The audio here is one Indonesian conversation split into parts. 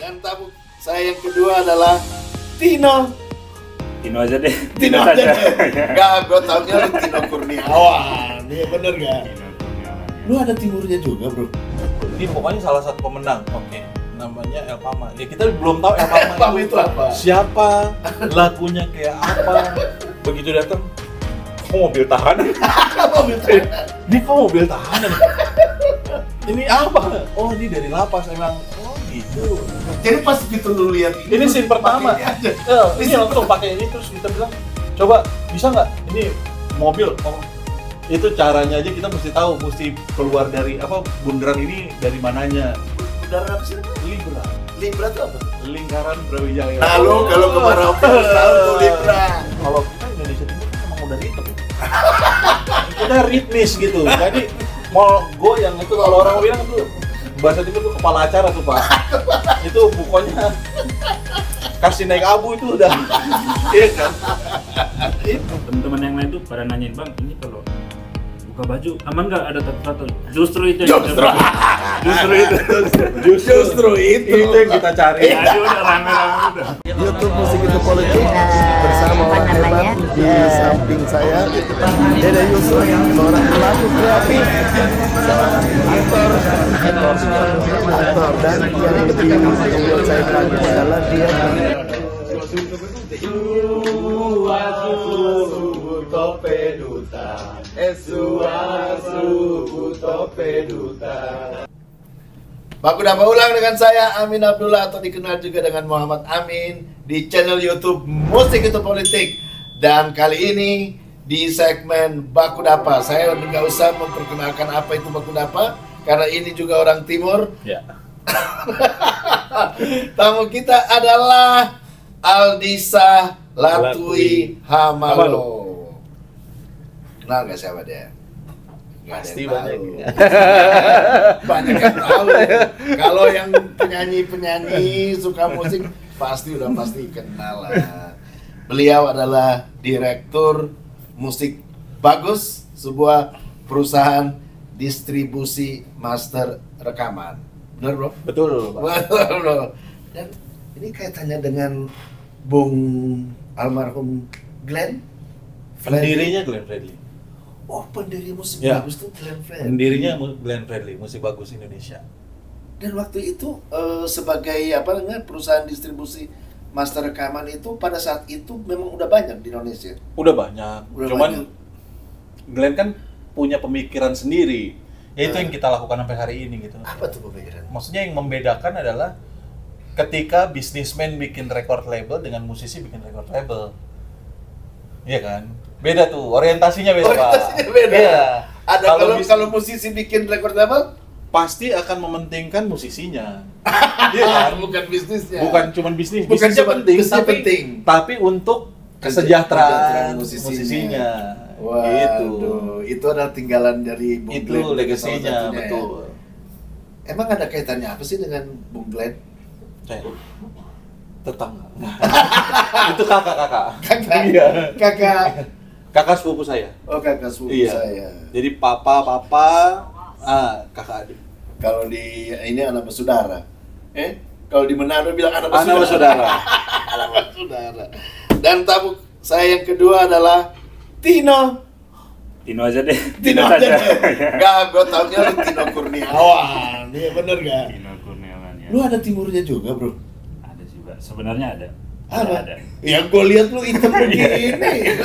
Dan tamu saya yang kedua adalah Tino. Tino aja deh. Tino aja deh. Enggak, gue taunya lu Tino Kurniawan. Iya bener gak? Tino Kurniawan. Lu ada timurnya juga bro? Ini pokoknya salah satu pemenang. Oke. Namanya Elpama. Ya kita belum tahu Elpama Elpama itu apa? Siapa, lagunya kayak apa. Begitu datang, kok mobil tahanan? Mobil tahanan. Ini kok mobil tahanan? Ini apa? Oh, ini dari lapas emang. Oh, gitu. Jadi pas gitu lu lihat Ini scene pertama. pakai ini aja. Ini langsung pakai ini terus kita bilang, coba bisa nggak? Ini mobil. Oh, itu caranya aja kita mesti tahu, mesti keluar dari apa bundaran ini dari mananya. Bundaran apa sih? Libra. Libra itu apa? Lingkaran Brawijaya. Nah lu kalau ke Merauke harus tahu tuh Libra. Kalau kita Indonesia Timur kan emang udah hitam ya. Kita ritmis gitu. Jadi mau goyang itu kalau orang bilang tuh bahasa timur tuh kepala acara tuh Pak. Itu pokoknya kasih naik abu itu udah. Iya kan? Teman-teman yang lain tuh pada nanyain, Bang, ini kalau buka baju aman nggak ada tato? Justru itu yang Justru. Justru itu yang kita cari. Ya, dia udah rame-rame udah. YouTube Musik Itu Politik bersama orang hebat di samping saya Dede Yusuf, seorang pelaku kreatif, seorang aktor dan yang lebih membuat saya kaget adalah dia Baku Dapa ulang dengan saya Amin Abdullah atau dikenal juga dengan Muhammad Amin di channel YouTube Musik Itu Politik. Dan kali ini di segmen Baku Dapa saya nggak usah memperkenalkan apa itu Baku Dapa karena ini juga orang Timur. Ya. Tamu kita adalah Aldisa Latui Hamalo. Kenal nggak siapa dia? Nggak ada Pasti yang banyak. tahu. Banyak yang tahu. Kalau yang penyanyi suka musik pasti kenal lah. Beliau adalah direktur musik Bagus, sebuah perusahaan distribusi master rekaman. Benar bro? Betul, Pak. Betul bro. Dan ini kaitannya dengan Bung almarhum Glenn. Pendirinya Glenn Fredly. Oh, pendiri musik Ya. Bagus tuh Glenn Fredly. Pendirinya Glenn Fredly, Musik Bagus Indonesia. Dan waktu itu sebagai apa namanya perusahaan distribusi master rekaman itu pada saat itu memang udah banyak di Indonesia. Udah banyak. Udah Cuman banyak. Glenn kan punya pemikiran sendiri. Ya itu Nah. yang kita lakukan sampai hari ini gitu. Apa tuh pemikiran? Maksudnya yang membedakan adalah ketika bisnismen bikin record label dengan musisi bikin record label. Iya kan? Beda tuh, orientasinya beda, Pak. Orientasinya beda. Iya. Ada kalau musisi bikin record label pasti akan mementingkan musisinya. Iya kan? bukan bisnisnya. Bukan cuma bisnis, Bukan bisnisnya cuma penting, bisnisnya tapi penting. tapi untuk kesejahteraan musisinya. musisinya. Wah, Gitu. itu adalah tinggalan dari Bung Itu Glenn. legasinya, salah satunya, betul. ya. Emang ada kaitannya apa sih dengan Bung Glenn? Saya tetangga. Itu kakak-kakak. Kakak. Iya. Kakak. Sepupu saya. Oh, kakak sepupu Iya. saya. Jadi papa, kakak adik. Kalau di ini anak bersaudara. Kalau di Manado bilang anak Anak bersaudara. saudara. Anak bersaudara. Dan tamu saya yang kedua adalah Tino. Tino aja deh. Tino aja deh. Enggak, gue taunya lu Tino Kurniawan. Iya bener gak? Tino Kurniawan ya. Lu ada timurnya juga bro? Ada sih, Pak. Sebenarnya ada. Apa? Ada. Ya gue lihat lu hitam begini.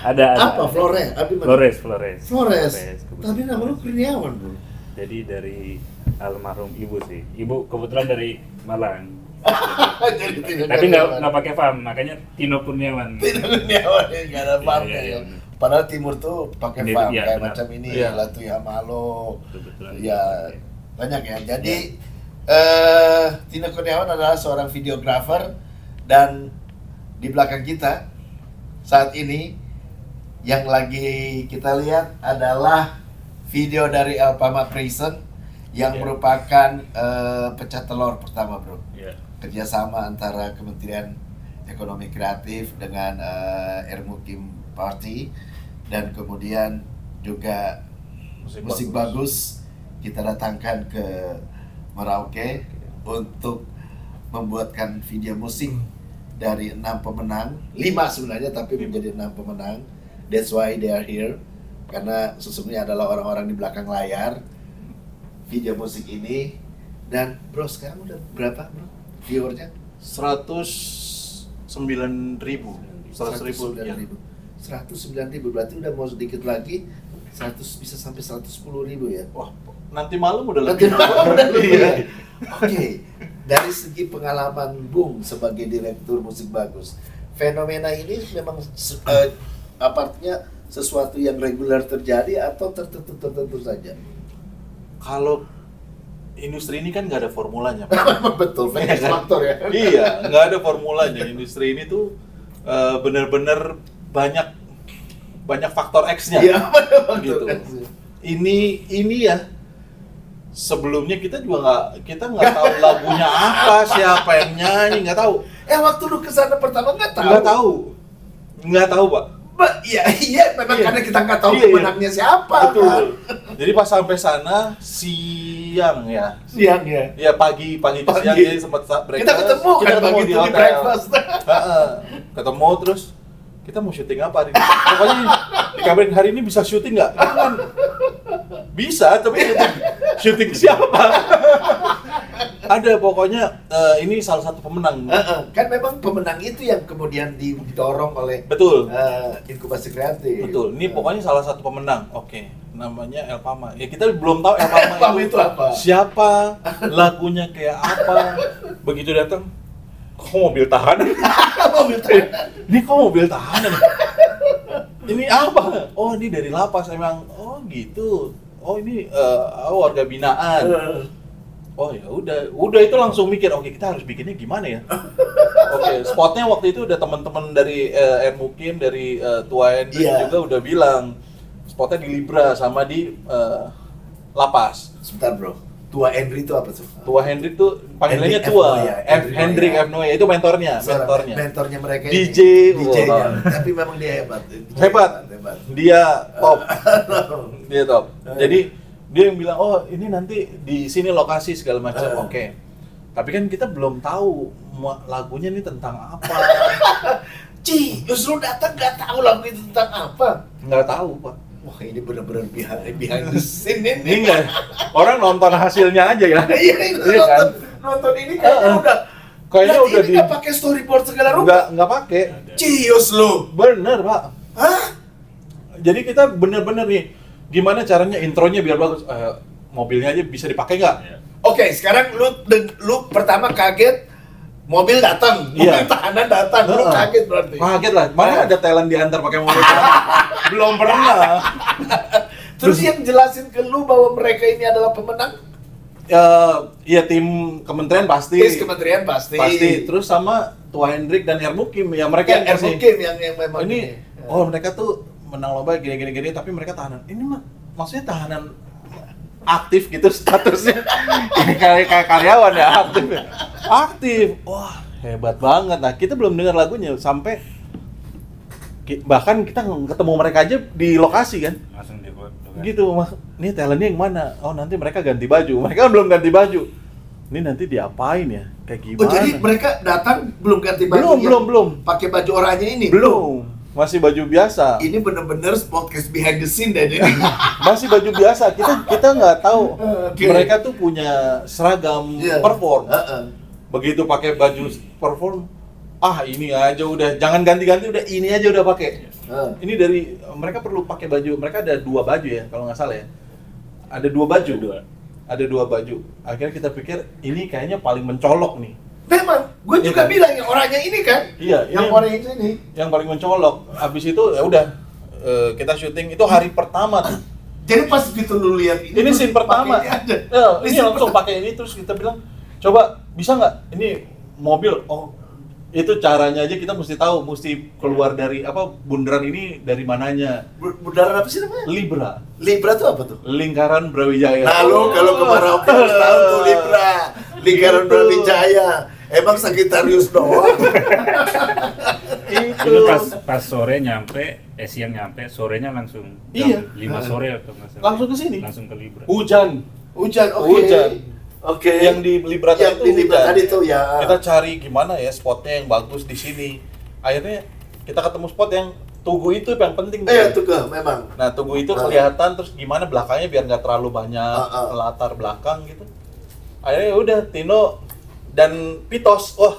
Ada. Apa? Flores? Apa gimana? Flores. Flores. Kebetulan Tapi nama lu Kurniawan bro. Jadi dari almarhum ibu sih. Ibu kebetulan dari Malang. Jadi Tino Tapi Kurniawan. nggak pakai farm, makanya Tino Kurniawan. Tino Kurniawan ya nggak ada farmnya Iya, ya. iya. Padahal timur tuh pakai Iya, farm iya, kayak benar. macam ini Iya. Latui Hamalo. Kebetulan. Ya banyak ya. Jadi Tino Kurniawan adalah seorang videografer dan di belakang kita saat ini yang lagi kita lihat adalah video dari Elpama Prison yang Iya. merupakan pecah telur pertama bro. Iya. Kerjasama antara Kementerian Ekonomi Kreatif dengan Ermukim Party dan kemudian juga musik bagus kita datangkan ke Merauke untuk membuatkan video musik dari 6 pemenang, 5 sebenarnya tapi menjadi 6 pemenang. That's why they are here. Karena sesungguhnya adalah orang-orang di belakang layar video musik ini. Dan bro, sekarang udah berapa bro viewernya? 109.000. 100.000 ya. 109.000 berarti udah mau sedikit lagi 100 bisa sampai 110.000 ya. Wah, nanti malam udah Nanti lebih. malam udah lebih ya. Iya. Oke, dari segi pengalaman Bung sebagai direktur musik bagus, fenomena ini memang apartnya sesuatu yang reguler terjadi atau tertentu saja? Kalau industri ini kan nggak ada formulanya, Pak. Betul, Iya X kan? faktor ya. Iya, nggak ada formulanya. Industri ini tuh benar-benar banyak faktor X-nya. Iya, betul. Gitu. Ini ya. Sebelumnya kita juga nggak tahu lagunya apa, siapa yang nyanyi, nggak tahu. Waktu lu kesana pertama nggak Nggak tahu, Pak. Iya, memang Iya. karena kita nggak tahu Iya, iya. pemenangnya siapa. Betul. Kan? Jadi pas sampai sana siang ya. Siang ya. Ya pagi itu Pagi. siang jadi sempat breakfast. Kita ketemu kan pagi itu di hotel. breakfast. Heeh. Ketemu terus kita mau syuting apa hari ini? Pokoknya dikabarin hari ini bisa syuting nggak? Itu kan bisa, tapi syuting siapa? Ada pokoknya ini salah satu pemenang. Kan memang pemenang itu yang kemudian didorong oleh Betul. inkubasi kreatif. Betul. Ini pokoknya salah satu pemenang. Oke, namanya Elpama. Ya kita belum tahu Elpama Elpama itu apa? Siapa, lagunya kayak apa. Begitu datang, kok mobil tahanan? Mobil tahanan. Ini kok mobil tahanan? Ini apa? Oh, ini dari lapas emang. Oh, gitu. Oh, ini warga binaan. Oh ya udah itu langsung mikir, oke kita harus bikinnya gimana ya? Oke, spotnya waktu itu udah teman-teman dari Mukim, dari Tua Hendrik juga udah bilang spotnya di Libra sama di Lapas. Sebentar bro, Tua Hendrik itu apa tuh? Tua Hendrik tuh panggilannya Hendrik Tua, F. Noya. Hendrik F. Noya itu mentornya. Mentornya mereka ini. DJ-nya. Tapi memang dia hebat. Hebat. Dia top. Dia top. Jadi dia yang bilang, oh ini nanti di sini lokasi segala macam, oke. Tapi kan kita belum tahu lagunya ini tentang apa. Justru datang nggak tahu lagu itu tentang apa. Nggak tahu, Pak. Wah ini benar-benar behind the scene ini. Ini nggak, orang nonton hasilnya aja ya. Iya kan? Nonton ini kayaknya Kayaknya udah ini nggak pakai storyboard segala rupa. Nggak pakai. Cius lu. Bener, Pak. Hah? Jadi kita bener-bener nih, gimana caranya intronya biar bagus. Mobilnya aja bisa dipakai nggak? Oke, sekarang lu pertama kaget mobil datang, mobil tahanan datang, lu kaget berarti. Kaget lah, mana ada talent diantar pakai mobil tahanan? Belum pernah. Terus yang jelasin ke lu bahwa mereka ini adalah pemenang? Ya tim kementerian pasti. Kementerian pasti. Terus sama Tua Hendrik dan Mukim ya mereka yang Mukim yang memang ini. Oh mereka tuh menang lomba gini tapi mereka tahanan. Ini mah maksudnya tahanan aktif gitu statusnya. Ini kayak karyawan ya aktif. Wah hebat banget. Nah kita belum dengar lagunya sampai bahkan kita ketemu mereka aja di lokasi kan. Langsung dibuat. Gitu, nih talentnya yang mana? Oh nanti mereka ganti baju. Mereka belum ganti baju. Ini nanti diapain ya? Kayak gimana? Oh jadi mereka datang belum ganti baju? Belum. Pakai baju oranye ini? Belum. Masih baju biasa. Ini bener-bener podcast behind the scene deh ini. Masih baju biasa. Kita nggak tahu. Mereka tuh punya seragam perform. Begitu pakai baju perform, ini aja udah jangan ganti-ganti, udah ini aja udah pakai. Ini dari mereka perlu pakai baju. Mereka ada 2 baju ya kalau nggak salah ya. Ada 2 baju. Ada 2 baju. Akhirnya kita pikir ini kayaknya paling mencolok nih. Memang, gue juga bilang yang orangnya ini kan. Iya, yang orangnya ini. Yang paling mencolok. Habis itu ya udah kita syuting itu hari pertama tuh. Jadi pas gitu lu lihat ini scene pertama. Ini langsung pakai ini terus kita bilang, "Coba bisa nggak? Ini mobil." Oh, itu caranya aja kita mesti tahu, mesti keluar dari bundaran ini dari mananya. Bundaran apa sih namanya? Libra tuh apa tuh? Lingkaran Brawijaya. Nah lu kalau ke Merauke harus tahu tuh Libra. Lingkaran Brawijaya. Emang Sagittarius doang. Itu pas sore nyampe, siang nyampe, sorenya langsung jam 5 sore atau nggak salah. Langsung ke sini. Langsung ke Libra. Hujan. Hujan. Hujan. Oke. Yang di Libra Yang itu di Libra hujan. tadi tuh ya. Kita cari gimana ya spotnya yang bagus di sini. Akhirnya kita ketemu spot yang Tugu itu yang penting. Tugu memang. Nah, Tugu itu kelihatan, terus gimana belakangnya biar nggak terlalu banyak latar belakang gitu. Akhirnya udah Tino dan Pitos. Wah,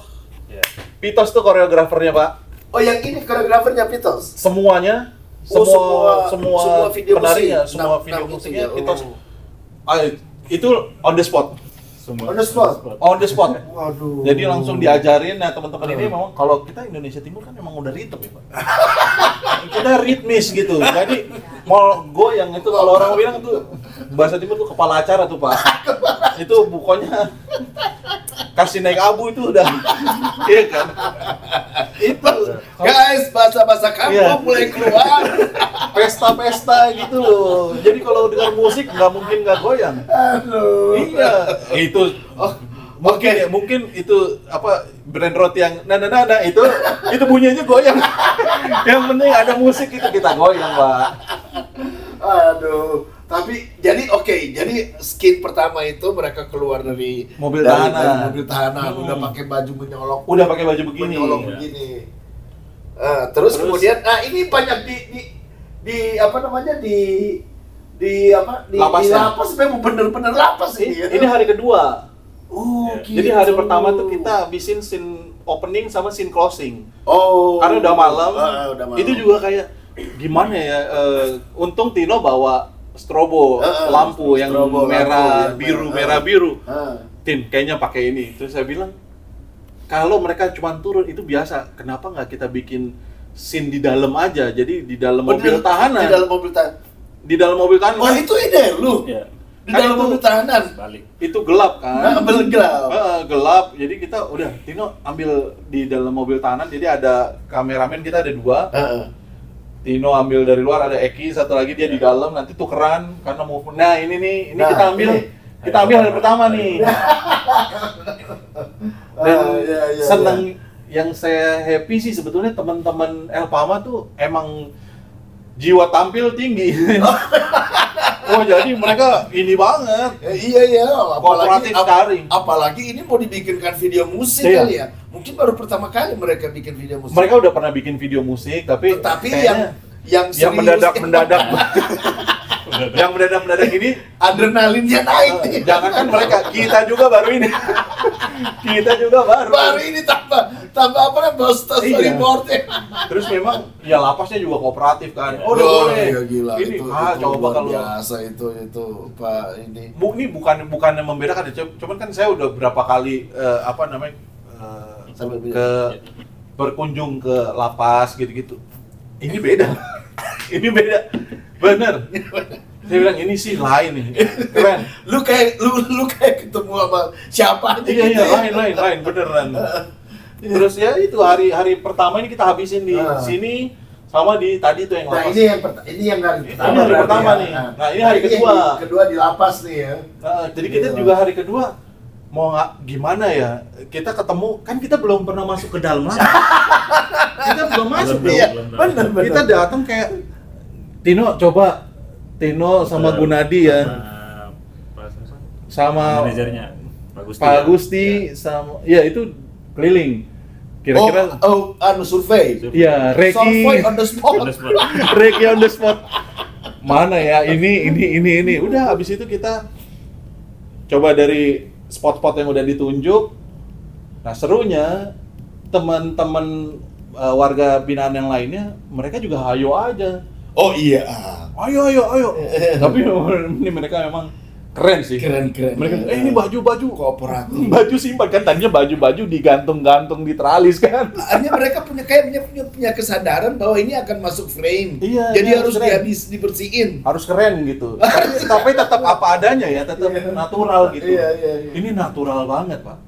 Pitos tuh koreografernya, Pak. Oh, yang ini koreografernya Pitos. Semuanya, semua video penarinya, musik. semua Nah, video gitu musiknya ya. Pitos. Itu on the spot. Semua On the spot? On the spot. Waduh. Jadi langsung diajarin. Nah, teman-teman ini memang kalau kita Indonesia Timur kan memang udah ritme ya, Pak. Kita ritmis gitu. Jadi mau goyang itu kalau orang bilang tuh bahasa Timur tuh kepala acara tuh, Pak. Itu pokoknya kasih naik abu itu udah. Iya kan? Itu guys, bahasa-bahasa kampung mulai keluar. Pesta-pesta gitu loh. Jadi kalau dengar musik nggak mungkin nggak goyang. Aduh. Iya. Itu mungkin itu apa brand roti yang nada itu bunyinya goyang. Yang penting ada musik itu kita goyang, Pak. Aduh. Tapi jadi jadi skin pertama itu mereka keluar dari Mobil dari tahanan. mobil tahanan, udah pakai baju menyolok. Udah pakai baju begini. Menyolok begini. Terus kemudian ini banyak di apa namanya di Lapasnya. lapas, memang bener-bener lapas ini ya. Ini hari kedua. Oh, Jadi hari pertama tuh kita habisin scene opening sama scene closing. Oh. Karena udah malam. Udah malam. Itu juga kayak gimana ya? Untung Tino bawa strobo lampu yang strobo merah lampu, biru yang merah biru. Ah. Tin, kayaknya pakai ini. Terus saya bilang, kalau mereka cuma turun itu biasa. Kenapa nggak kita bikin scene di dalam aja? Jadi di dalam mobil tahanan. Di dalam mobil tahanan. Di dalam mobil tahanan. Oh, itu ide lu. Iya. Di Kan dalam itu- mobil tahanan. Balik. Itu gelap kan? Gelap. Gelap. Jadi kita udah Tino ambil di dalam mobil tahanan. Jadi ada kameramen, kita ada dua. Tino ambil dari luar, ada Eki, satu lagi dia di dalam, nanti tukeran karena mau. Nah, ini nih, ini Nah, kita ambil. ini. Kita ambil hari pertama nih. Dan Iya. seneng yang saya happy sih sebetulnya teman-teman El Pama tuh emang jiwa tampil tinggi. Oh, jadi mereka ini banget. Iya, Kooperatif sekali. apalagi ini mau dibikinkan video musik Iya. kali ya. Mungkin baru pertama kali mereka bikin video musik. Mereka udah pernah bikin video musik, tapi Tetapi kayaknya yang yang serius, yang mendadak ini adrenalinnya naik nih. jangankan mereka, kita juga baru ini. Kita juga Baru ini tambah apa namanya bos Iya. storyboardnya. Terus memang ya lapasnya juga kooperatif kan. Iya. Oh, udah boleh. Iya, gila. Ini itu coba luar kalau biasa itu Pak ini. ini bukan yang membedakan ya, cuman kan saya udah berapa kali apa namanya Sambil ke berkunjung ke lapas gitu-gitu. Ini beda. Ini beda. Bener. Saya bilang ini sih lain nih. Keren. Lu kayak ketemu sama siapa aja Iya, gitu ya. lain beneran. Terus ya itu hari pertama ini kita habisin di sini sama di tadi tuh yang Nah, lapas. ini yang hari pertama. Ini hari berarti pertama ya. nih. Nah, ini hari kedua. Yang kedua di lapas nih ya. Jadi kita Iya. juga hari kedua mau gimana ya? Kita ketemu kan kita belum pernah masuk ke dalam lagi. Kita belum masuk Belum, Iya, belum. benar. Kita datang kayak Tino sama Gunadi ya, sama manajernya Pak Gusti. Pak Gusti sama ya itu keliling. Kira-kira survei. ya Survey Reki on the spot. On the spot. Reki on the spot. Mana ya ini. Udah habis itu kita coba dari spot-spot yang udah ditunjuk. Nah, serunya teman-teman warga binaan yang lainnya mereka juga hayo aja. Oh iya. Ayo. Tapi ini mereka memang keren sih. Keren. Mereka ini baju kooperatif. baju simpan kan tadinya baju digantung di teralis kan. Artinya mereka punya kesadaran bahwa ini akan masuk frame. Iya, Jadi iya, harus keren. dibersihin. Harus keren gitu. Tapi tetap apa adanya ya, tetap natural gitu. Iya. Ini natural banget, Pak.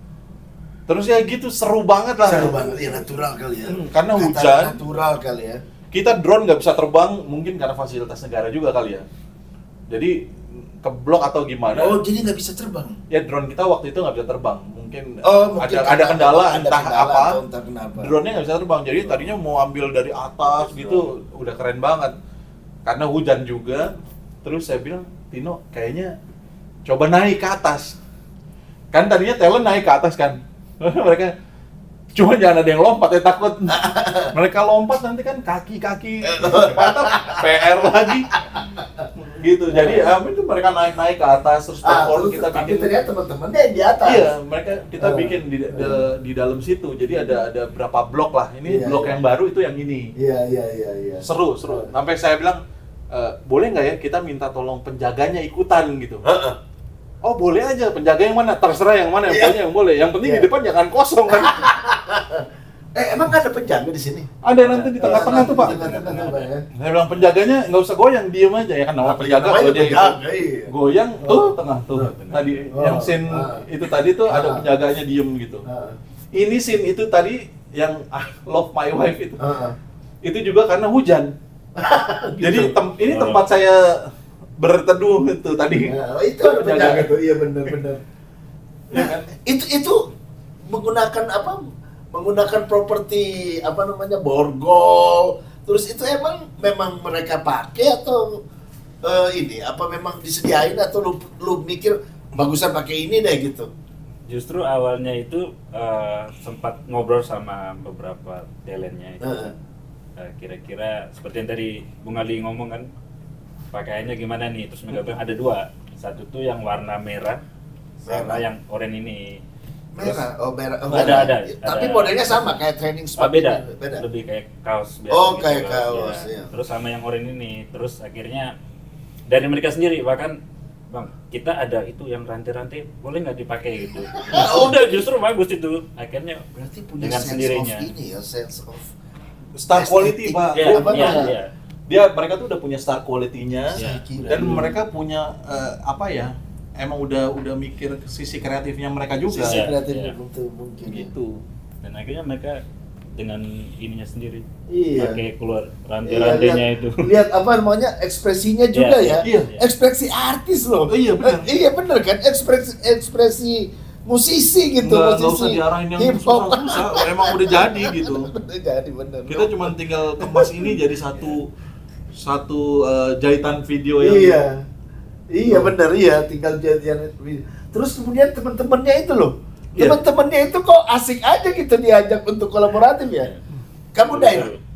Terus ya gitu seru banget lah. Seru banget ya, natural kali ya. Karena Kata hujan. natural kali ya. Kita drone nggak bisa terbang mungkin karena fasilitas negara juga kali ya. Jadi keblok atau gimana? Oh, jadi nggak bisa terbang. Ya drone kita waktu itu nggak bisa terbang. Mungkin Mungkin ada kendala ada entah kendala apa. atau entah kenapa. Drone-nya nggak bisa terbang. Jadi tadinya mau ambil dari atas gitu, udah keren banget. Karena hujan juga. Terus saya bilang, Tino, kayaknya coba naik ke atas. Kan tadinya talent naik ke atas kan. Mereka cuma jangan ada yang lompat ya, takut mereka lompat nanti kan kaki patah, PR lagi gitu. Jadi itu mereka naik ke atas terus perform, kita tapi bikin. ternyata teman-temannya yang di atas. Iya, kita bikin di dalam situ. Jadi ada berapa blok lah. Ini blok yang baru itu yang ini. Iya. Seru. Sampai saya bilang, boleh nggak ya kita minta tolong penjaganya ikutan gitu. Oh boleh aja, penjaga yang mana? Terserah yang mana, pokoknya yang boleh. Yang penting di depan jangan kosong kan. Emang ada penjaga di sini? Ada nanti di tengah-tengah tuh Pak. Ya. Saya bilang penjaganya nggak usah goyang, diem aja ya kan. Nama penjaga kalau dia gitu. Goyang tuh tengah tuh. Tadi yang scene itu tadi tuh ada penjaganya diem gitu. Ini scene itu tadi yang Love My Wife itu. Itu juga karena hujan. Jadi ini tempat saya berteduh itu tadi. Itu ada penjaga tuh, iya benar. Ya kan? Itu menggunakan apa? Menggunakan properti apa namanya borgol. Terus itu memang mereka pakai atau ini apa memang disediain atau lu mikir bagusan pakai ini deh gitu. Justru awalnya itu sempat ngobrol sama beberapa talentnya itu. Kira-kira seperti yang tadi Bung Ali ngomong kan, pakaiannya gimana nih? Terus mereka bilang ada dua. Satu tuh yang warna merah, sama yang oranye ini. Merah, merah. Ada. Tapi modelnya sama kayak training sport. Beda. Lebih kayak kaos biasa. Oh, gitu kayak kan. kaos, ya. Terus sama yang oranye ini. Terus akhirnya dari mereka sendiri bahkan, Bang, kita ada itu yang rantai-rantai, boleh nggak dipakai gitu. Udah justru bagus itu. Akhirnya Berarti punya dengan sense sendirinya. of ini ya, sense of Star quality Pak. Iya. Mereka tuh udah punya star quality-nya dan mereka punya apa ya? Emang udah mikir sisi kreatifnya mereka juga. Sisi kreatifnya mungkin gitu. Dan akhirnya mereka dengan ininya sendiri. Iya. Pakai keluar rantai-rantainya itu. Lihat apa namanya ekspresinya juga ya. Iya. Ekspresi artis loh. Iya benar. Iya benar kan ekspresi musisi gitu. Nggak usah diarahin yang susah-susah. Emang udah jadi gitu. Udah jadi benar. Kita cuma tinggal kemas ini jadi satu jahitan video yang Iya benar, iya tinggal jadian. Terus kemudian teman-temannya itu loh, teman-temannya itu kok asik aja gitu diajak untuk kolaboratif ya. Kamu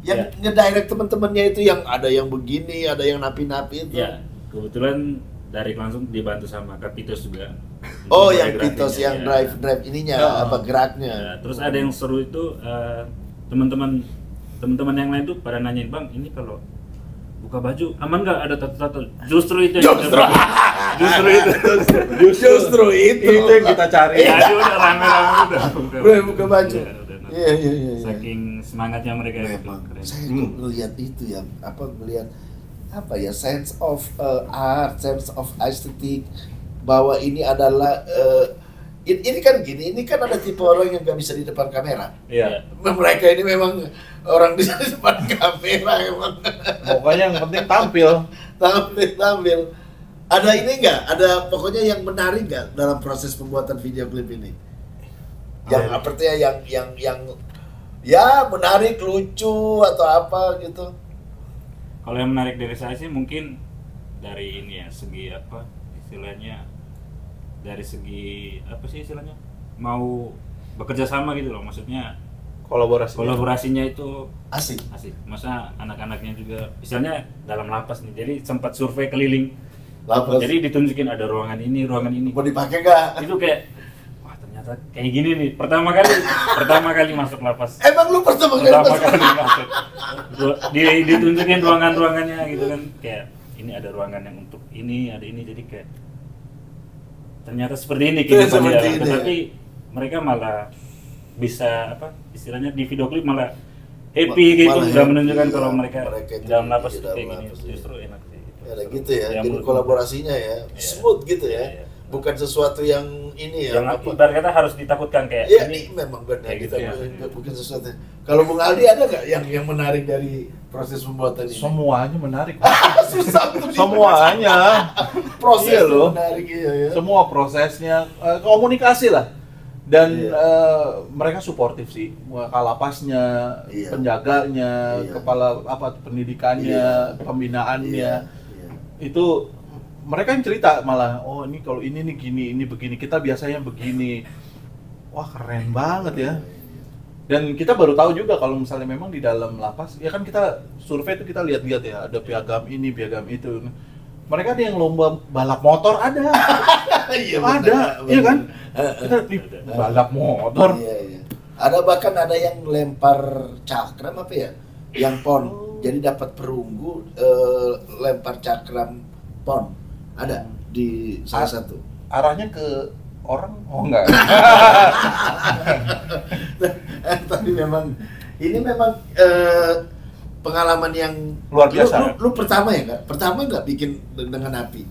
yang ngedirect teman-temannya itu yang ada yang begini, ada yang napi-napi itu. Ya, kebetulan dari langsung dibantu sama Kapitos juga. Oh, yang Pitos yang drive ininya apa geraknya. Ya, terus ada yang seru itu teman-teman yang lain tuh pada nanyain, Bang, ini kalau buka baju aman nggak ada tato-tato? Justru itu yang Justru itu yang kita cari. Ya, dia udah rame-rame udah buka baju. Iya. Saking semangatnya mereka gitu. Keren. Saya ngelihat itu ya, ngelihat apa ya, sense of art, sense of aesthetic, bahwa ini adalah ini kan gini, ini kan ada tipe orang yang nggak bisa di depan kamera. Iya. Mereka ini memang orang bisa di depan kamera emang. Pokoknya yang penting tampil. tampil. Ada ini nggak? Ada pokoknya yang menarik nggak dalam proses pembuatan video klip ini? Yang artinya yang ya menarik, lucu atau apa gitu? Kalau yang menarik dari saya sih mungkin dari ini ya, segi apa istilahnya, dari segi apa sih istilahnya, mau bekerja sama gitu loh, maksudnya kolaborasinya itu asik. Masa anak-anaknya juga misalnya dalam lapas nih, jadi sempat survei keliling Lapas. jadi ditunjukin ada ruangan ini Mau dipakai nggak? itu kayak wah ternyata kayak gini nih pertama kali masuk lapas. Emang lu pertama kali masuk ditunjukin ruangannya gitu kan, kayak ini ada ruangan yang untuk ini, ada ini, jadi kayak ternyata seperti ini kehidupan di dalam. Tetapi mereka malah bisa apa istilahnya di video klip malah happy gitu, udah menunjukkan kalau mereka di dalam lapas kayak gini, justru enak sih gitu. Ya gitu ya, jadi kolaborasinya ya smooth gitu ya. Bukan sesuatu yang ini ya. Yang ibarat kata harus ditakutkan kayak ini memang benar gitu kita ya. bukan sesuatu. Kalau Bung Aldi ada nggak yang menarik dari proses pembuatan ini? Semuanya menarik. Susah tuh. Semuanya. Proses loh. Menarik ya. Semua prosesnya komunikasi lah. Dan mereka suportif sih, kalapasnya, penjaganya, kepala pendidikannya, pembinaannya, itu mereka yang cerita malah, oh ini kalau ini nih gini, ini begini, kita biasanya begini. Wah keren banget ya. Dan kita baru tahu juga kalau misalnya memang di dalam lapas, ya kan kita survei itu kita lihat-lihat ya, ada piagam ini, piagam itu. Mereka ada yang lomba balap motor ada. Iya, ada, iya kan? Kita di balap motor. Iya, iya. Ada bahkan ada yang lempar cakram apa ya? Yang pon. Jadi dapat perunggu lempar cakram pon. Ada di salah satu. Arahnya ke orang? Oh enggak. Tapi memang ini memang pengalaman yang luar biasa. Lu pertama ya nggak? Pertama nggak bikin dengan api?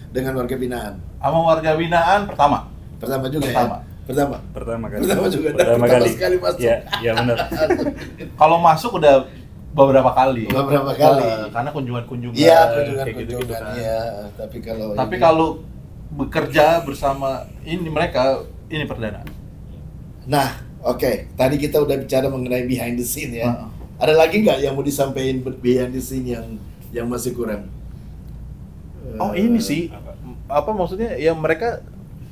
Dengan warga binaan. Sama warga binaan pertama. Pertama juga Pertama. ya? Pertama. Pertama kali. Pertama juga. Pertama Pertama kali. sekali masuk. Ya benar. Kalau masuk udah beberapa kali. Beberapa kali. Karena kunjungan-kunjungan. Iya, kayak gitu-gitu kunjungan-kunjungan. kan. Iya, Tapi kalau bekerja bersama ini mereka ini perdana. Nah, oke. Tadi kita udah bicara mengenai behind the scene ya. Heeh. Ada lagi nggak yang mau disampaikan behind the scene yang masih kurang? Oh ini sih apa maksudnya ya mereka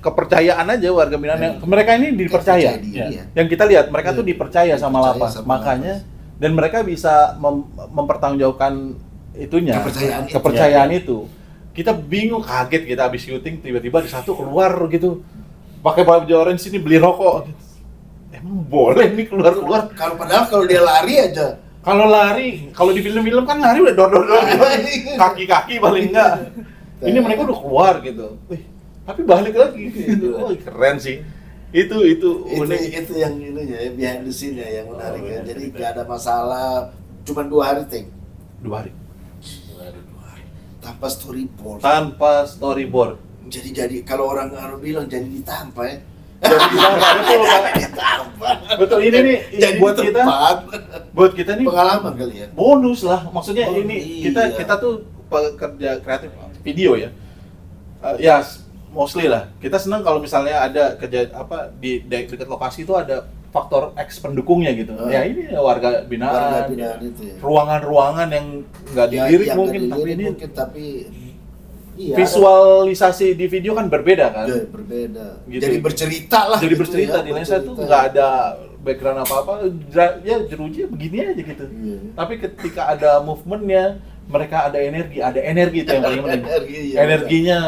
kepercayaan aja warga binaan mereka ini dipercaya. Diri, ya. Yang kita lihat mereka tuh dipercaya sama Dipercaya lapas. sama Makanya lapas. dan mereka bisa mempertanggungjawabkan itunya kepercayaan itu. Kita bingung, kaget kita habis syuting tiba-tiba di satu keluar gitu. Pakai baju orange ini beli rokok gitu. Emang boleh nih keluar-keluar? Kalau dia lari aja. Kalau lari, kalau di film-film kan lari udah dor-dor gitu. Kaki-kaki paling enggak. Ini mereka udah keluar gitu. Wih, tapi balik lagi gitu. Oh, keren sih. Itu unik. Itu yang ini ya behind the scene ya yang menarik ya. Jadi nggak ada masalah. Cuman 2 hari ting. 2 hari. 2 hari. Tanpa storyboard. Tanpa storyboard. Jadi kalau orang bilang jadi ditampa ya. Jadi betul Pak. Ditampa. Betul ini nih Jadi buat kita nih pengalaman kali ya. bonus lah. Maksudnya Oh, ini iya. kita tuh pekerja kreatif video ya. Ya mostly lah. Kita senang kalau misalnya ada kerja di dekat lokasi itu ada faktor X pendukungnya gitu. Ya ini warga binaan. Itu ya. Ruangan-ruangan yang nggak dilirik yang mungkin, nggak tapi dilirik ini mungkin, tapi iya, visualisasi di video kan berbeda kan. ada. Berbeda. Gitu. Jadi bercerita lah. Jadi gitu bercerita ya, di lensa tuh nggak ada background apa-apa, ya jeruji begini aja gitu. Iya. Tapi ketika ada movementnya, mereka ada energi itu yang paling penting. Energi, iya, Energinya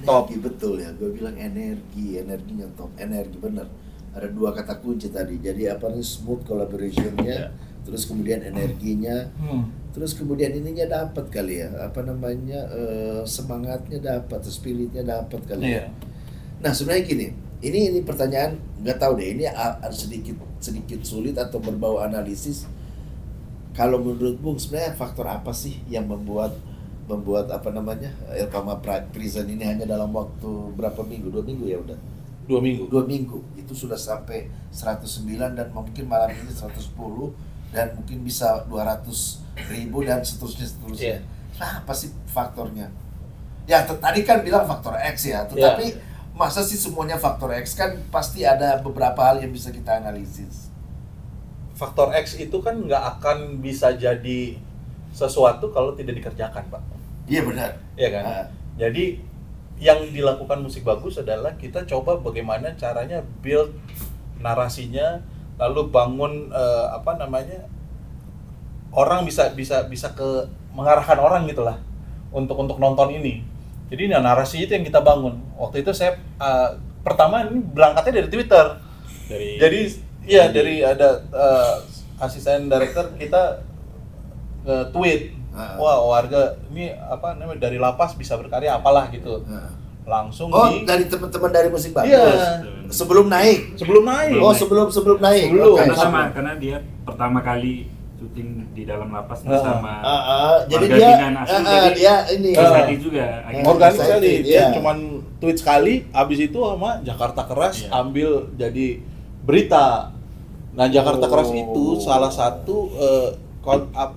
top. Energi, betul ya, gue bilang energinya top, energi bener. Ada 2 kata kunci tadi, jadi apa nih smooth collaborationnya, terus kemudian energinya, terus kemudian ininya dapat kali ya, apa namanya semangatnya dapat, spiritnya dapat kali ya. Nah sebenarnya gini, ini pertanyaan nggak tahu deh, ini sedikit sulit atau berbau analisis. Kalau menurut Bung sebenarnya faktor apa sih yang membuat apa namanya Elkama Prison ini hanya dalam waktu berapa minggu? 2 minggu ya udah. 2 minggu. 2 minggu itu sudah sampai 109 dan mungkin malam ini 110 dan mungkin bisa 200.000 dan seterusnya. Nah, apa sih faktornya? Ya tadi kan bilang faktor X ya, tetapi masa sih semuanya faktor X? Kan pasti ada beberapa hal yang bisa kita analisis. Faktor X itu kan nggak akan bisa jadi sesuatu kalau tidak dikerjakan, Pak. Iya benar. Iya kan? Jadi yang dilakukan Musik Bagus adalah kita coba bagaimana caranya build narasinya, lalu bangun orang bisa ke mengarahkan orang gitulah untuk nonton ini. Jadi narasi itu yang kita bangun. Waktu itu saya pertama ini berangkatnya dari Twitter. Dari ada asisten director kita tweet. Wah, warga ini dari lapas bisa berkarya apalah gitu. Langsung dari teman-teman dari Musik Bagus. Iya. Sebelum naik. Sebelum naik. Oh, sebelum naik. Sebelum. Oke. Karena dia pertama kali syuting di dalam lapas bersama jadi warga dia binaan asli, jadi dia ini excited juga. Organik sekali. Iya. Dia cuman tweet sekali, habis itu sama Jakarta Keras ambil jadi berita. Nah, Jakarta Keras itu salah satu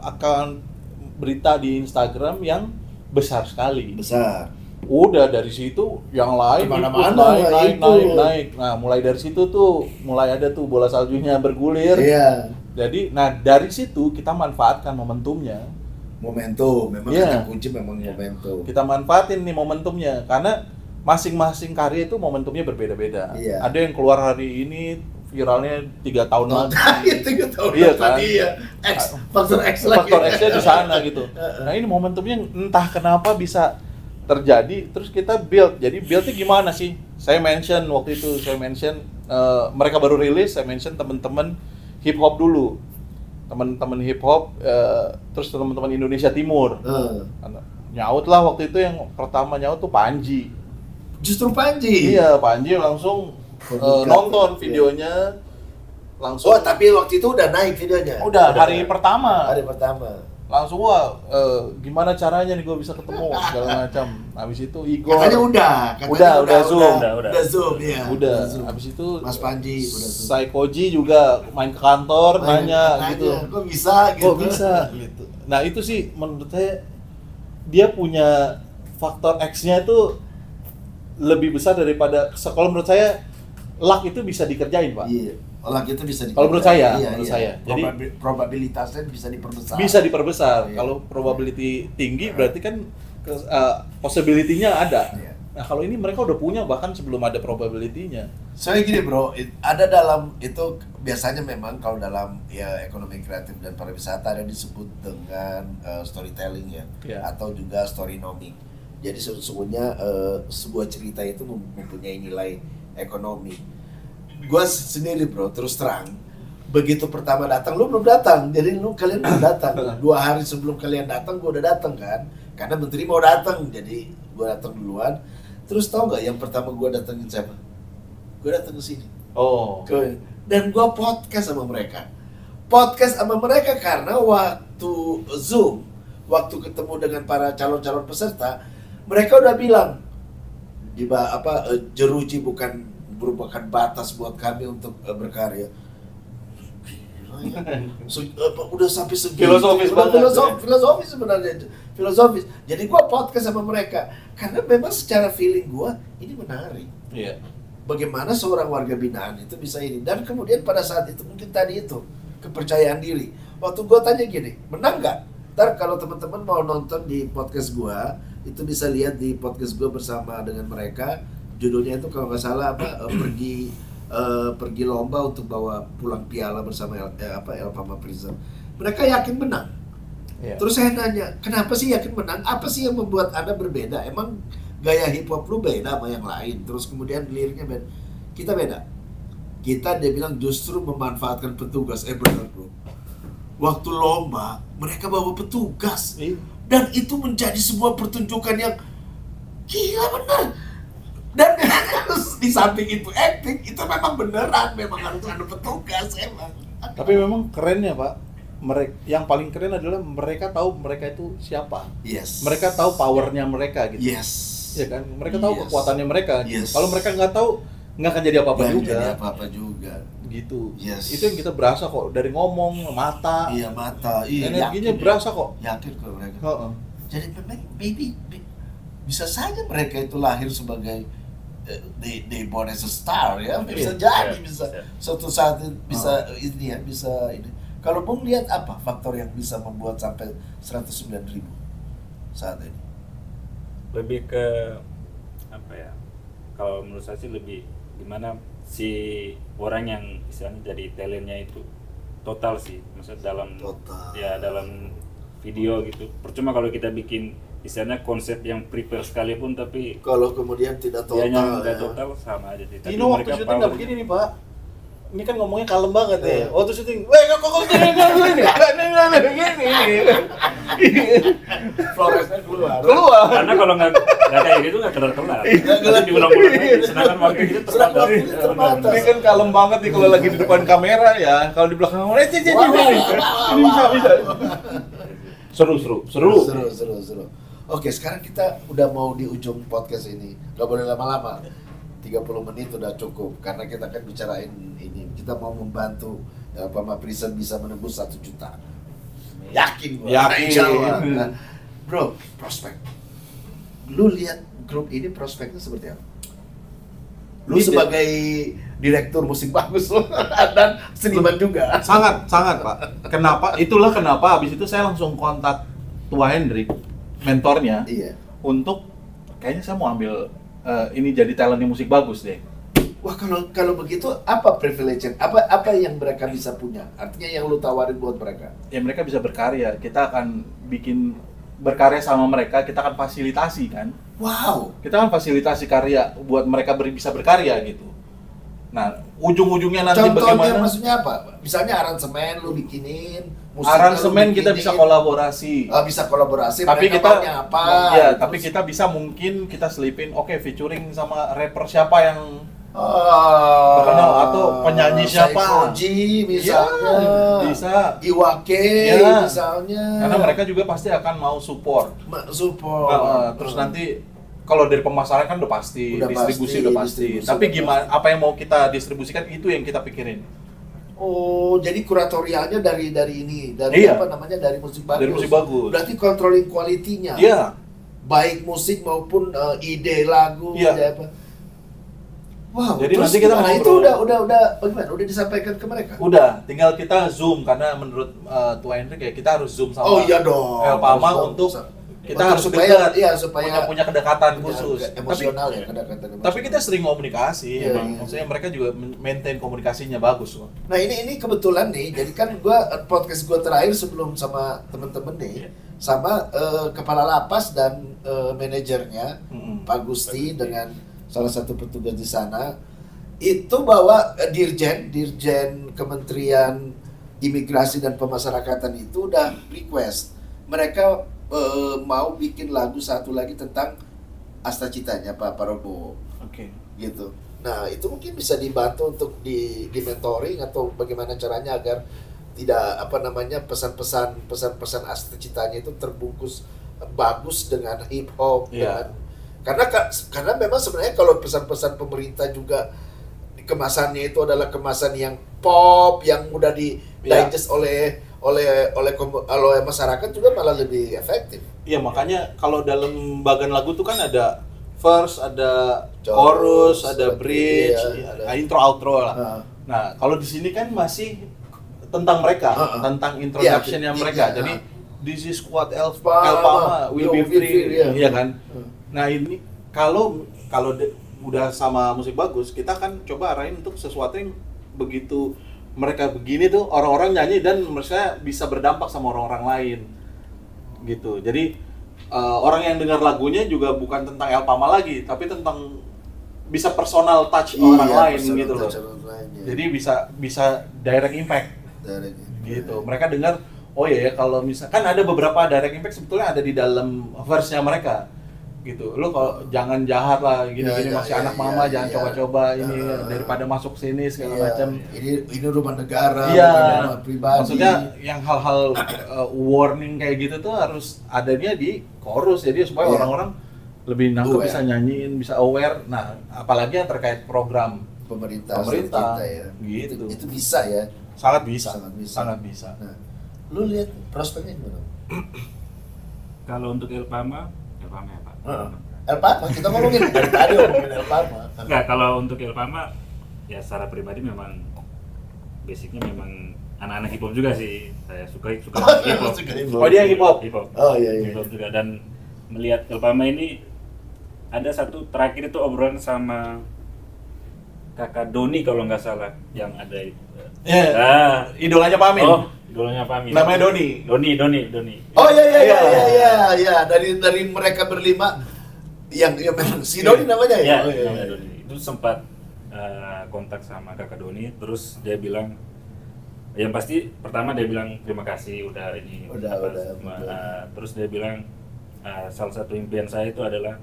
account berita di Instagram yang besar sekali. Besar. Udah dari situ yang lain Kemana-mana naik. Nah, mulai dari situ tuh mulai ada tuh bola saljunya bergulir. Iya. Jadi, dari situ kita manfaatkan momentumnya. Momentum, memang Iya. kata kunci memang Iya. momentum. Kita manfaatin nih momentumnya, karena masing-masing karya itu momentumnya berbeda-beda. Iya. Ada yang keluar hari ini viralnya 3 tahun lagi. Itu kita tahu Iya kan? Iya. Faktor X lagi. Faktor X-nya di sana gitu. Nah ini momentumnya entah kenapa bisa terjadi, terus kita build. Jadi buildnya gimana sih? Saya mention waktu itu, mereka baru rilis, saya mention teman-teman hip hop dulu. Teman-teman hip hop, terus teman-teman Indonesia Timur. Nyaut lah waktu itu, yang pertama nyaut tuh Panji. Justru Panji. Iya, Panji langsung nonton videonya langsung. Oh, tapi waktu itu udah naik videonya. Udah hari pertama. Hari pertama. Langsung wah, gimana caranya nih gue bisa ketemu segala macam. Habis itu Igor. Katanya udah Zoom. Udah Zoom ya. Udah. Zoom. Habis itu Mas Panji udah Zoom. Saikoji juga main ke kantor nanya gitu. Kok bisa gitu. Kok bisa gitu. Nah, itu sih menurut saya dia punya faktor X-nya itu lebih besar daripada, kalau menurut saya luck itu bisa dikerjain, Pak. Iya. Luck itu bisa Kalau menurut saya, Jadi probabilitasnya bisa diperbesar. bisa diperbesar. Iya. Kalau probability tinggi berarti kan possibility-nya ada. Iya. Nah, kalau ini mereka udah punya bahkan sebelum ada probability-nya. Soalnya gini bro, ada dalam itu biasanya memang kalau dalam ya ekonomi kreatif dan pariwisata ada disebut dengan storytelling ya, atau juga storynomic. Jadi sesungguhnya sebuah cerita itu mempunyai nilai ekonomi. Gua sendiri bro, terus terang, begitu pertama datang, lu belum datang, jadi kalian belum datang. 2 hari sebelum kalian datang, gua udah datang kan, karena menteri mau datang, jadi gua datang duluan. Terus tahu nggak yang pertama gua datengin siapa? Gua datang ke sini. Oh. Dan gua podcast sama mereka. Podcast sama mereka karena waktu Zoom, waktu ketemu dengan para calon-calon peserta, mereka udah bilang, jeruji bukan merupakan batas buat kami untuk berkarya. Gila ya. Udah sampai segitu. Filosofis sebenarnya. Filosofis. Jadi gua podcast sama mereka karena memang secara feeling gua ini menarik. Iya. Bagaimana seorang warga binaan itu bisa ini, dan kemudian pada saat itu mungkin tadi itu kepercayaan diri. Waktu gua tanya gini, menang nggak? Ntar kalau teman-teman mau nonton di podcast gua, itu bisa lihat di podcast gua bersama dengan mereka. Judulnya itu kalau nggak salah pergi lomba untuk bawa pulang piala bersama Elpama Prison. Mereka yakin menang. Iya. Terus saya nanya, kenapa sih yakin menang? Apa sih yang membuat Anda berbeda? Emang gaya hip hop lu beda sama yang lain? Terus kemudian liriknya beda. Kita beda. Dia bilang justru memanfaatkan petugas. Benar bro. Waktu lomba mereka bawa petugas. Dan itu menjadi sebuah pertunjukan yang gila benar. Dan di samping itu acting, itu memang beneran, memang harus ada petugas emang. Tapi memang keren ya Pak. Yang paling keren adalah mereka tahu mereka itu siapa. Yes. Mereka tahu powernya mereka gitu. Yes. Ya kan? Mereka tahu kekuatannya mereka. Gitu. Yes. Kalau mereka nggak tahu, nggak akan jadi apa-apa juga. Jadi apa-apa juga. Gitu. Yes. Itu yang kita berasa kok dari ngomong, mata. Iya mata. Iya. Energinya berasa kok. Yakin kok mereka. Jadi Jadi bisa saja mereka itu lahir sebagai they born as a star ya, bisa jadi bisa suatu saat bisa ini ya, bisa ini. Kalau Bung lihat apa faktor yang bisa membuat sampai 109.000 saat ini? Lebih ke apa ya? Kalau menurut saya sih lebih gimana si orang yang istilahnya jadi talentnya itu total sih, maksudnya dalam video gitu. Percuma kalau kita bikin istilahnya konsep yang prepare sekalipun, tapi kalau kemudian tidak total total sama aja sih. Ini waktu syuting nggak begini nih Pak. Ini kan ngomongnya kalem banget ya. Waktu syuting, kok ini Floresnya keluar. Karena kalau nggak kayak gitu nggak kelar-kelar. Nanti diulang-ulang lagi. Sedangkan waktu itu terbatas. Ini kan kalem banget nih kalau lagi di depan kamera ya. Kalau di belakang kamera, bisa. Seru. Oke, sekarang kita udah mau di ujung podcast ini. Gak boleh lama-lama. 30 menit udah cukup. Karena kita kan bicarain ini. Kita mau membantu Elpama Prison bisa menembus 1 juta. Yakin. Nah, bro, prospek. Lu lihat grup ini prospeknya seperti apa? Lu sebagai direktur musik bagus lu dan seniman juga. Sangat Pak. Itulah kenapa habis itu saya langsung kontak Tua Hendrik, mentornya, Iya. untuk kayaknya saya mau ambil ini jadi talent di musik bagus deh. Wah, kalau begitu apa privilege? Apa yang mereka bisa punya? Artinya yang lu tawarin buat mereka? Ya mereka bisa berkarya, kita akan bikin berkarya sama mereka, kita akan fasilitasi kan. Wow. Kita kan fasilitasi karya buat mereka bisa berkarya gitu. Nah, ujung-ujungnya nanti Contohnya bagaimana? maksudnya apa? Misalnya aransemen lu bikinin, musiknya Aransemen lu kita bikinin. bisa kolaborasi. Bisa kolaborasi, Tapi mereka kita maunya apa? ya, terus- tapi kita bisa mungkin kita selipin oke featuring sama rapper siapa yang terkenal atau penyanyi siapa? Saikoji misalnya, Ya, bisa. Iwake Ya. misalnya. Karena mereka juga pasti akan mau support. Support. Terus nanti kalau dari pemasaran kan udah pasti, Udah distribusi pasti, udah pasti. distribusi Tapi udah gimana apa yang mau kita distribusikan itu yang kita pikirin. Oh, jadi kuratorialnya dari ini, dari Iya. apa namanya, dari musik bagus. Dari musik bagus. Berarti controlling quality-nya. Iya. Baik musik maupun ide lagu, Iya. ide apa. Wow. Jadi terus nanti kita gimana? ngobrol. Itu udah bagaimana? Udah disampaikan ke mereka? Udah, tinggal kita zoom karena menurut Tua Hendrik ya kita harus zoom sama Oh iya dong. El Pama Harus untuk dong. kita Untuk harus supaya dekat, iya supaya punya kedekatan punya khusus. emosional ya, kedekatan emosional. Tapi kita sering komunikasi, Iya, emang. iya. Maksudnya mereka juga maintain komunikasinya bagus kok. Nah ini kebetulan nih, jadi kan podcast gua terakhir sebelum sama temen-temen nih, sama kepala lapas dan manajernya Mm-mm. Pak Gusti dengan salah satu petugas di sana, itu bahwa Dirjen Kementerian Imigrasi dan Pemasyarakatan itu udah request mereka mau bikin lagu satu lagi tentang Asta Citanya Pak Prabowo. Oke. Gitu. Nah, itu mungkin bisa dibantu untuk di mentoring atau bagaimana caranya agar tidak apa namanya pesan-pesan Asta Citanya itu terbungkus bagus dengan hip hop Iya. karena memang sebenarnya kalau pesan-pesan pemerintah juga kemasannya itu adalah kemasan yang pop yang mudah di Iya. digest oleh masyarakat juga malah lebih efektif. Iya, makanya kalau dalam bagian lagu tuh kan ada verse, ada Chorus, chorus, ada bridge, iya, ada- intro outro lah. Nah. Nah, kalau di sini kan masih tentang mereka, tentang introduction-nya Iya, mereka. iya. Jadi this is what El Pama Pama will be will be free, free, iya. iya kan? Nah, ini kalau udah sama musik bagus, kita kan coba arahin untuk sesuatu yang begitu mereka begini tuh orang-orang nyanyi dan mereka bisa berdampak sama orang-orang lain gitu. Jadi orang yang dengar lagunya juga bukan tentang El Pama lagi, tapi tentang bisa personal touch orang lain personal gitu loh. touch orang lain, ya. Jadi bisa direct impact Dari- gitu. Mereka dengar, oh ya kalau misalkan ada beberapa direct impact sebetulnya ada di dalam verse-nya mereka gitu. Lo kalau jangan jahat lah gini-gini Ya, masih ya, anak mama, ya, jangan ya. coba-coba ini daripada masuk sini segala Iya, macam. ini rumah negara, Iya. bukan rumah pribadi. Maksudnya yang hal-hal warning kayak gitu tuh harus adanya di chorus jadi supaya Iya. orang-orang lebih nangkep, Aware. bisa nyanyiin, bisa aware. Nah, apalagi yang terkait program pemerintah Pemerintah, kita ya. gitu. Itu bisa ya. sangat bisa. Sangat bisa. Sangat bisa. Nah, lu lihat prospeknya gimana? Kalau untuk El Pama ya Pak. El Pama, kita ngomongin dari tadi ngomongin El Pama. Enggak, kalau untuk El Pama ya secara pribadi memang basicnya memang anak-anak hip hop juga sih. Saya suka hip hop. Suka hip hop. Oh, dia hip hop. Hip hop. Oh, iya, iya. Hip hop juga, dan melihat El Pama ini ada satu terakhir itu obrolan sama kakak Doni kalau nggak salah yang ada itu. Ya, Ah, idolanya Pak Amin. oh, idolanya Pak Amin. Namanya Doni. Doni. Oh iya iya iya Iya. iya iya dari mereka berlima yang memang si Doni namanya ya. Iya, Oh, iya, namanya iya. Doni. Itu sempat kontak sama kakak Doni, terus dia bilang, yang pasti pertama dia bilang terima kasih udah ini. Udah. Terus dia bilang salah satu impian saya itu adalah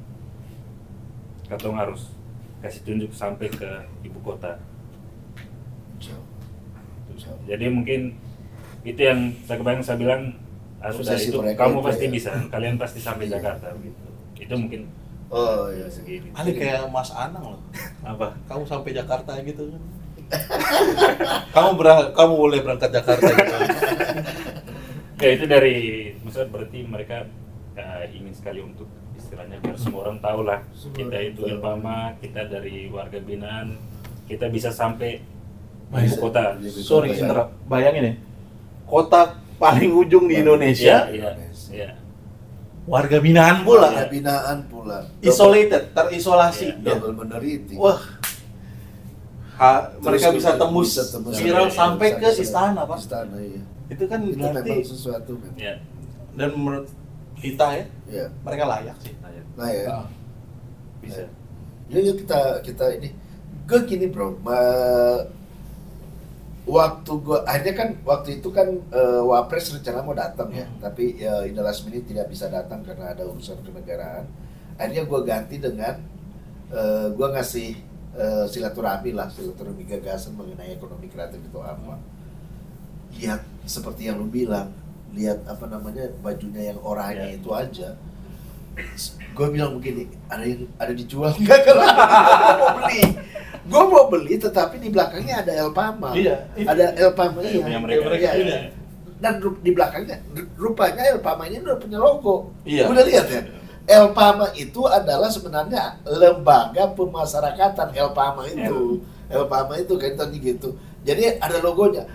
Katong harus kasih tunjuk sampai ke ibu kota. Jadi mungkin itu yang saya bilang, sudah Obsesi itu mereka kamu itu pasti ya. bisa, kalian pasti sampai Jakarta gitu. Itu mungkin Oh iya. segini. Ali kayak Mas Anang loh. Apa? Kamu sampai Jakarta gitu kan. kamu boleh berangkat Jakarta gitu. Ya itu dari, maksudnya berarti mereka ingin sekali untuk istilahnya biar semua orang tahu lah kita itu El Pama, kita dari warga binaan, kita bisa sampai ibu kota. Sorry interrupt. Bayangin ya. Kota paling ujung di Indonesia. Iya. warga binaan pula. Warga binaan pula. Isolated, terisolasi. Double minority. Wah. Mereka bisa tembus viral sampai ke istana, Pak. Istana, iya. Itu kan Itu berarti memang sesuatu memang. Ya. dan menurut kita ya, Iya. mereka layak sih. Nah ya. Nah, Bisa. Ya kita ini. Gue gini bro, akhirnya kan waktu itu kan Wapres rencana mau datang ya, tapi in the last minute tidak bisa datang karena ada urusan kenegaraan. Akhirnya gue ganti dengan gue ngasih silaturahmi gagasan mengenai ekonomi kreatif itu apa. Lihat seperti yang lu bilang, lihat apa namanya bajunya yang oranye itu aja. Gue bilang begini, ada dijual nggak kalau mau beli? Gue mau beli, tetapi di belakangnya ada Elpama. Iya. Ada Elpama Yang punya mereka. iya. Iya. Dan di belakangnya, rupanya Elpama ini udah punya logo. Iya. Udah lihat ya? Elpama itu adalah sebenarnya lembaga pemasyarakatan Elpama itu. Elpama itu kan tadi gitu. Jadi ada logonya.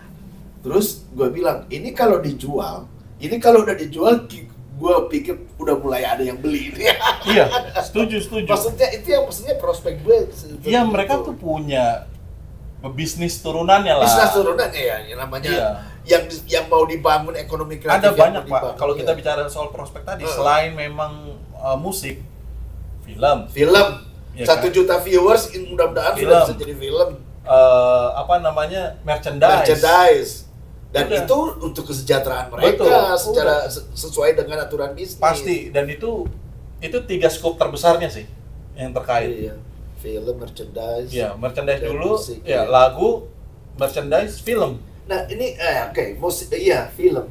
Terus gue bilang, ini kalau udah dijual, gue pikir udah mulai ada yang beli ini. Iya, setuju. Maksudnya itu yang prospek gue. Iya, mereka tuh punya bisnis turunannya lah. Bisnis turunannya ya, yang namanya yang mau dibangun ekonomi kreatif. Ada banyak Pak. dibangun, Kalau kita ya. bicara soal prospek tadi, selain memang musik, film, ya 1 kan? juta viewers, mudah-mudahan Film. sudah bisa jadi film. Merchandise. Dan Udah. itu untuk kesejahteraan mereka Betul. secara sesuai dengan aturan bisnis. Pasti, dan itu 3 skop terbesarnya sih yang terkait. Iya. Film, merchandise. Ya, merchandise dan dulu, musik, ya iya. lagu, merchandise, film. Nah ini musik, iya film.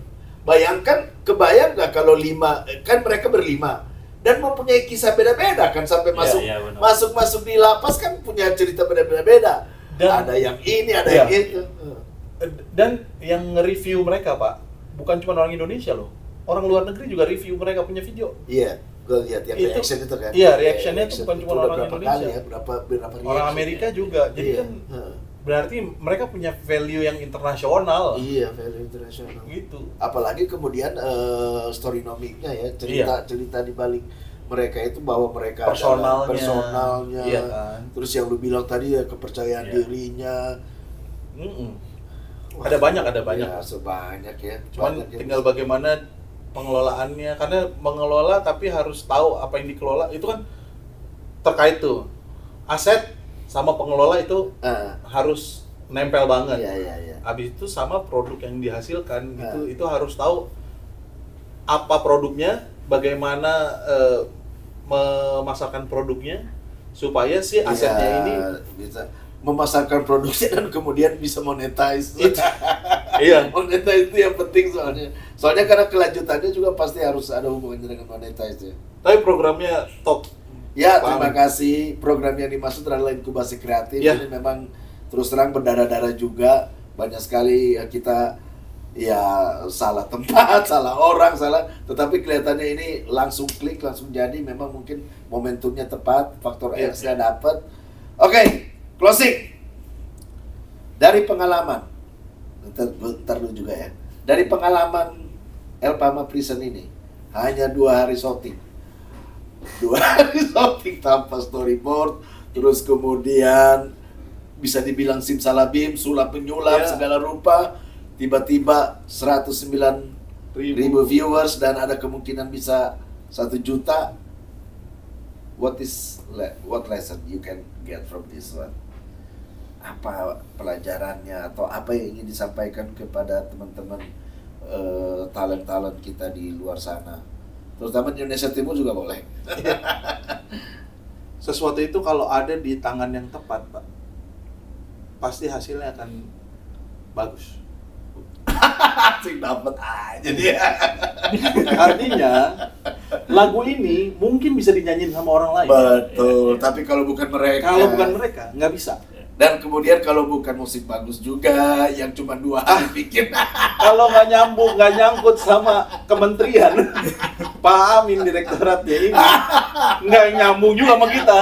Kebayang nggak kalau 5 kan mereka berlima dan mempunyai kisah beda-beda kan sampai benar. masuk di lapas kan punya cerita beda-beda. Dan- Ada yang ini, ada Iya. yang itu. Dan yang nge-review mereka Pak, bukan cuma orang Indonesia loh. Orang luar negeri juga review mereka punya video. Iya, gue lihat yang Itu- reaction itu kan. iya, reactionnya itu bukan cuma udah orang berapa Indonesia. kali ya, berapa Orang reaction Amerika ya. juga. Jadi Iya. kan berarti mereka punya value yang internasional. Iya, value internasional. Gitu. Apalagi kemudian storynomicnya ya, Iya. cerita di balik mereka itu bahwa mereka adalah personalnya. Iya kan? Terus yang lu bilang tadi ya kepercayaan Iya. dirinya. Ada banyak. Ya, sebanyak ya. Cuman Banyak ya. tinggal bagaimana pengelolaannya, karena mengelola tapi harus tahu apa yang dikelola. Itu kan terkait tuh aset sama pengelola itu harus nempel banget. Iya. Habis itu sama produk yang dihasilkan itu harus tahu apa produknya, bagaimana memasarkan produknya supaya si asetnya ini bisa memasarkan produksinya dan kemudian bisa monetize. iya. Monetize itu yang penting soalnya. Soalnya karena kelanjutannya juga pasti harus ada hubungannya dengan monetize ya. Tapi programnya top. Ya, Paham. terima kasih. Program yang dimaksud adalah inkubasi kreatif. Ya. Ini memang terus terang berdarah-darah juga. Banyak sekali kita ya salah tempat, salah orang, tetapi kelihatannya ini langsung klik, langsung jadi. Memang mungkin momentumnya tepat, faktor Ya. X-nya dapat. Oke, closing. Dari pengalaman, ntar lu juga ya. Dari pengalaman Elpama Prison ini, hanya 2 hari syuting. 2 hari syuting tanpa storyboard, terus kemudian bisa dibilang simsalabim, sulap penyulap, segala rupa. Tiba-tiba 109.000 viewers dan ada kemungkinan bisa 1 juta. What lesson you can get from this one? Apa pelajarannya atau apa yang ingin disampaikan kepada teman-teman talent-talent kita di luar sana, terutama di Indonesia Timur juga boleh. Sesuatu itu kalau ada di tangan yang tepat, Pak, pasti hasilnya akan bagus. Asik, dapat aja dia. Artinya lagu ini mungkin bisa dinyanyiin sama orang lain. Betul, tapi kalau bukan mereka. Kalau bukan mereka, nggak bisa. Dan kemudian kalau bukan musik bagus juga, yang cuma 2 hari bikin. Kalau nggak nyangkut sama kementerian, Pak Amin direktoratnya ini nggak nyambung juga sama kita.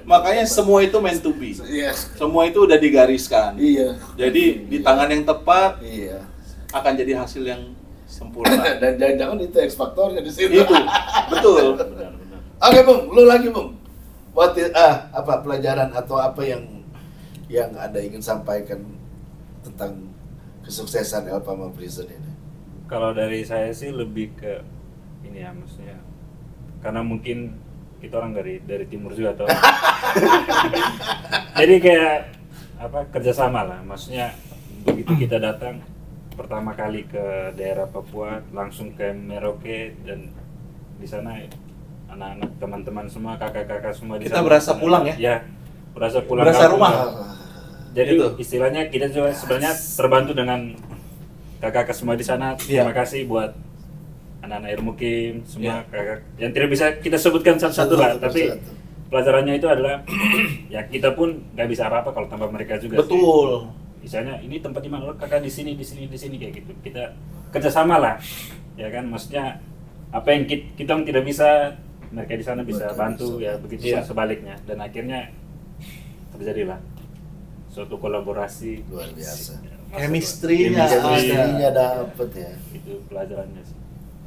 Makanya semua itu meant to be. Iya. Semua itu udah digariskan. Iya. Jadi di tangan yang tepat Iya. akan jadi hasil yang Sempurna. Dan jangan-jangan itu X faktornya di situ. Itu betul. Benar-benar. Oke Bung, lu lagi Bung. Apa pelajaran atau apa yang Anda ingin sampaikan tentang kesuksesan El Palma Prison ini? Kalau dari saya sih lebih ke ini ya, maksudnya karena mungkin kita orang dari timur juga atau jadi kayak apa kerjasama lah, maksudnya begitu kita datang pertama kali ke daerah Papua langsung ke Merauke dan di sana anak-anak teman-teman semua kakak-kakak semua di Kita sana, berasa pulang ya? Ya, berasa pulang Berasa kampung. rumah. Jadi Itu. istilahnya kita juga sebenarnya terbantu dengan kakak-kakak semua di sana. Terima kasih buat anak-anak Irmukim semua kakak yang tidak bisa kita sebutkan satu-satu lah, tapi pelajarannya itu adalah ya kita pun nggak bisa apa-apa kalau tanpa mereka juga. Betul. Misalnya ini tempat di mana, kakak di sini kayak gitu. Kita kerjasama lah, ya kan, maksudnya apa yang kita tidak bisa mereka di sana bisa bantu ya, begitu sebaliknya, dan akhirnya terjadilah suatu kolaborasi Luar biasa. Chemistry-nya dapet ya. Itu pelajarannya sih.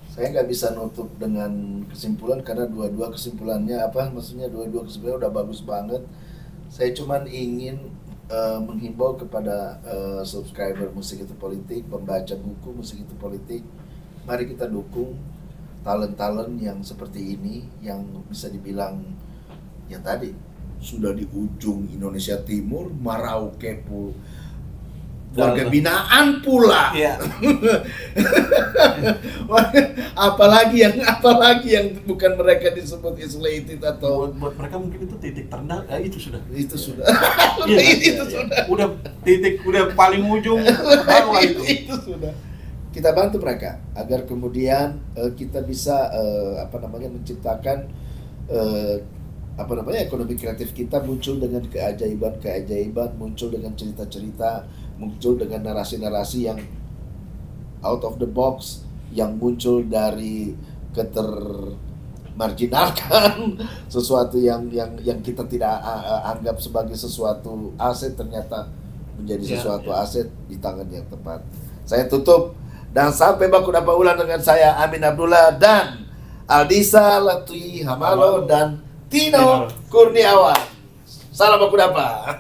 Saya nggak bisa nutup dengan kesimpulan karena dua-dua kesimpulannya udah bagus banget. Saya cuman ingin menghimbau kepada subscriber Musik Itu Politik, pembaca buku Musik Itu Politik, mari kita dukung talent-talent yang seperti ini, yang bisa dibilang ya tadi sudah di ujung Indonesia Timur, Merauke warga binaan pula. Iya. apalagi yang bukan mereka disebut isolated atau Buat mereka mungkin itu titik terendah, itu sudah. itu sudah. Iya, sudah. Udah titik, udah paling ujung bawah itu. Itu sudah. Kita bantu mereka agar kemudian kita bisa menciptakan ekonomi kreatif kita muncul dengan keajaiban, muncul dengan cerita-cerita, muncul dengan narasi-narasi yang out of the box, yang muncul dari ketermarginalkan sesuatu yang kita tidak anggap sebagai sesuatu aset ternyata menjadi sesuatu aset di tangan yang tepat. Saya tutup dan sampai baku dapat ulang dengan saya Amin Abdullah dan Aldisa Latwi Hamalo dan Tino Kurniawan. Salam baku dapat.